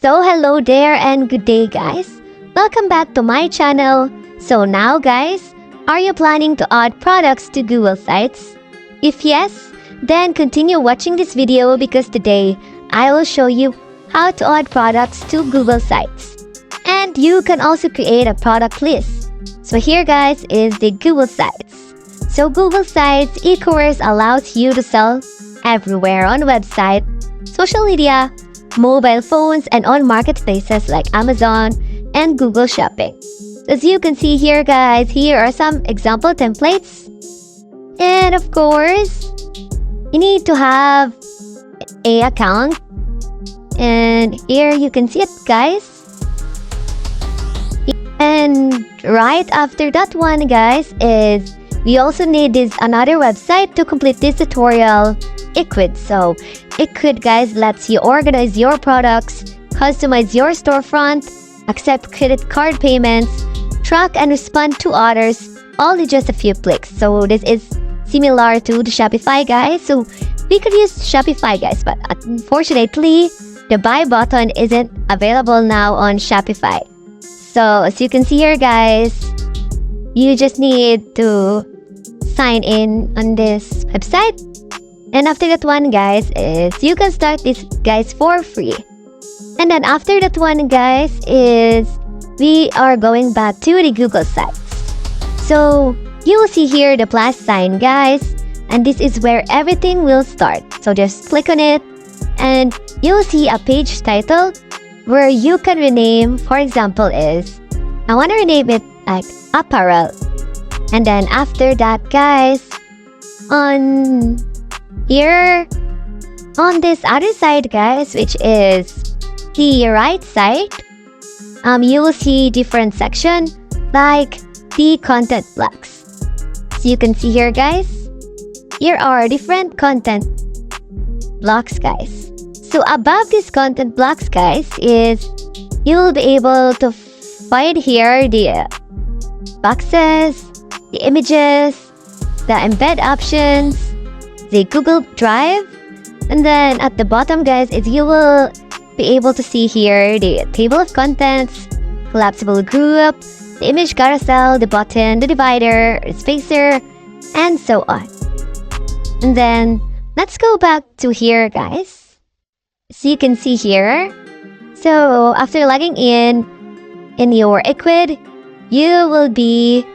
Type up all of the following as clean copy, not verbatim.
So hello there and good day guys. Welcome back to my channel. So now guys, are you planning to add products to Google Sites? If yes, then continue watching this video because today I will show you how to add products to Google Sites. And you can also create a product list. So here guys is the Google Sites. So Google Sites e-commerce allows you to sell everywhere on website, social media, mobile phones, and on marketplaces like Amazon and Google Shopping. As you can see here guys, here are some example templates. And of course, you need to have an account. And here you can see it guys. And right after that one guys is we also need this another website to complete this tutorial, Ecwid. So Ecwid guys lets you organize your products, customize your storefront, accept credit card payments, track and respond to orders, all in just a few clicks. So this is similar to the Shopify guys. So we could use Shopify guys, but unfortunately the buy button isn't available now on Shopify. So as you can see here guys, you just need to sign in on this website. And after that one guys is you can start this guys for free. And then after that one guys is we are going back to the Google Sites. So you will see here the plus sign guys, and this is where everything will start. So just click on it and you'll see a page title where you can rename. For example is I want to rename it like apparel. And then after that guys, on here on this other side guys, which is the right side, you will see different section like the content blocks. So you can see here guys, here are different content blocks guys. So above these content blocks guys is you'll be able to find here the boxes, the images, the embed options, the Google Drive, and then at the bottom guys is you will be able to see here the table of contents, collapsible group, the image carousel, the button, the divider, the spacer, and so on. And then let's go back to here guys. So you can see here. So after logging in your Ecwid, you will be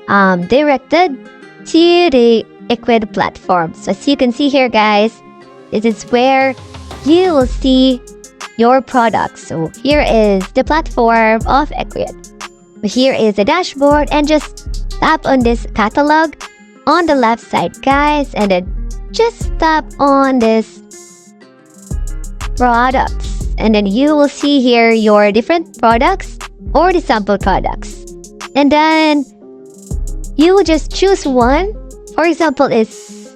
directed to the Ecwid platform. So as you can see here guys, this is where you will see your products. So here is the platform of Ecwid. Here is the dashboard, and just tap on this catalog on the left side guys, and then just tap on this products, and then you will see here your different products or the sample products. And then you will just choose one. For example is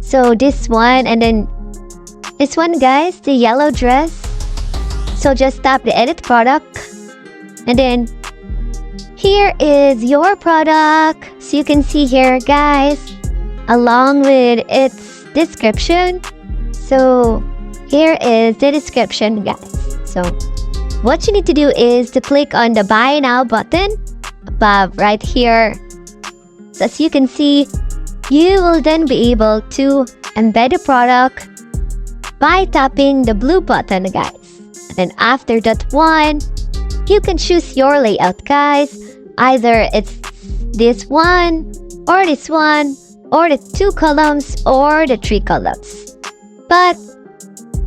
so this one, and then this one guys, the yellow dress. So just tap the edit product, and then here is your product. So you can see here guys along with its description. So here is the description guys. So what you need to do is to click on the buy now button above right here. So as you can see, you will then be able to embed the product by tapping the blue button guys. And then after that one, you can choose your layout guys. Either it's this one, or this one, or the 2 columns, or the 3 columns. But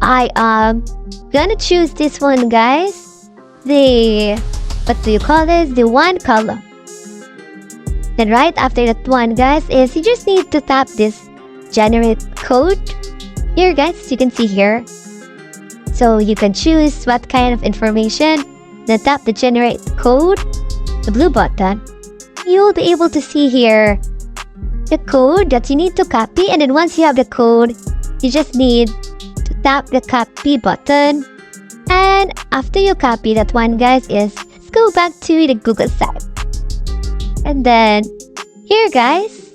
I am gonna choose this one guys, the what do you call this, the 1 column. Then right after that one guys is you just need to tap this generate code here guys. You can see here, so you can choose what kind of information. Then tap the generate code, the blue button. You will be able to see here the code that you need to copy, and then once you have the code, you just need to tap the copy button. And after you copy that one guys is let's go back to the Google site. And then here guys,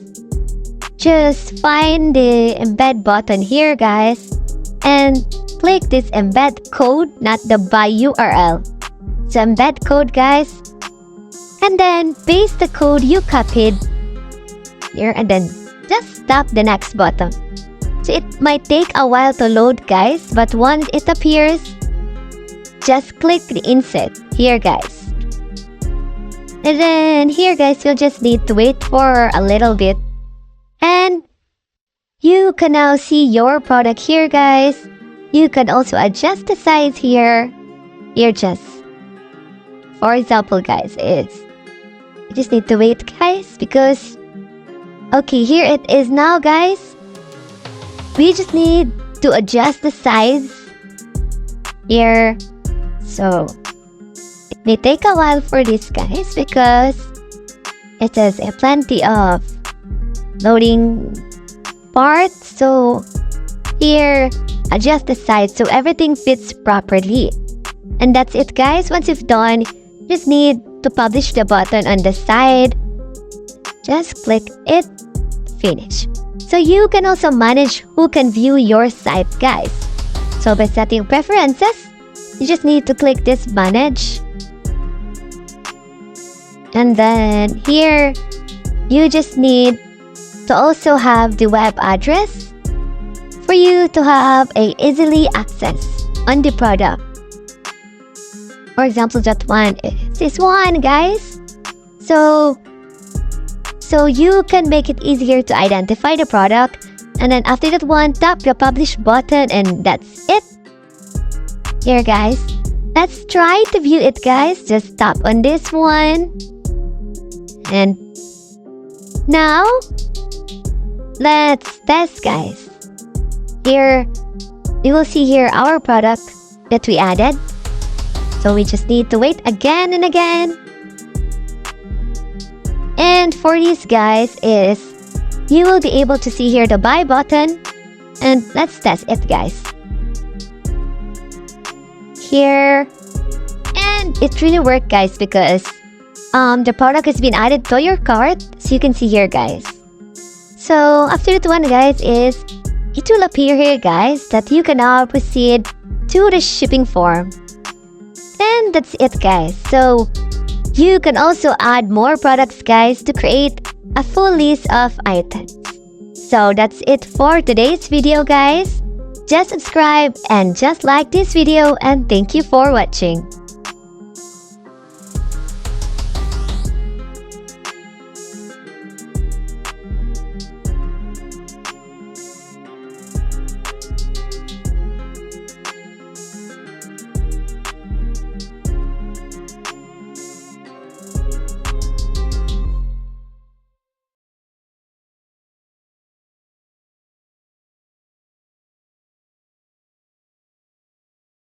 just find the embed button here guys, and click this embed code, not the buy URL. So embed code, guys, and then paste the code you copied here, and then just tap the next button. So it might take a while to load, guys, but once it appears, just click the insert here, guys. And then here, guys, you'll just need to wait for a little bit. And you can now see your product here, guys. You can also adjust the size here. Here, just for example, guys, you just need to wait, guys, because okay, here it is now, guys. We just need to adjust the size here. So it may take a while for this, guys, because it has plenty of loading parts. So here, adjust the size so everything fits properly. And that's it, guys. Once you've done, just need to publish the button on the side. Just click it, finish. So you can also manage who can view your site, guys. So by setting preferences, you just need to click this manage. And then here, you just need to also have the web address for you to have a easily access on the product. For example, that one is this one, guys. So you can make it easier to identify the product. And then after that one, tap the publish button, and that's it. Here, guys. Let's try to view it, guys. Just tap on this one. And now, let's test, guys. Here, you will see here our product that we added. So we just need to wait again and again. And for these, guys, is you will be able to see here the buy button. And let's test it, guys. Here. And it really worked, guys, because the product has been added to your cart. So you can see here, guys. So after that one, guys, is it will appear here, guys, that you can now proceed to the shipping form. And that's it, guys. So you can also add more products, guys, to create a full list of items. So that's it for today's video, guys. Just subscribe and just like this video, and thank you for watching.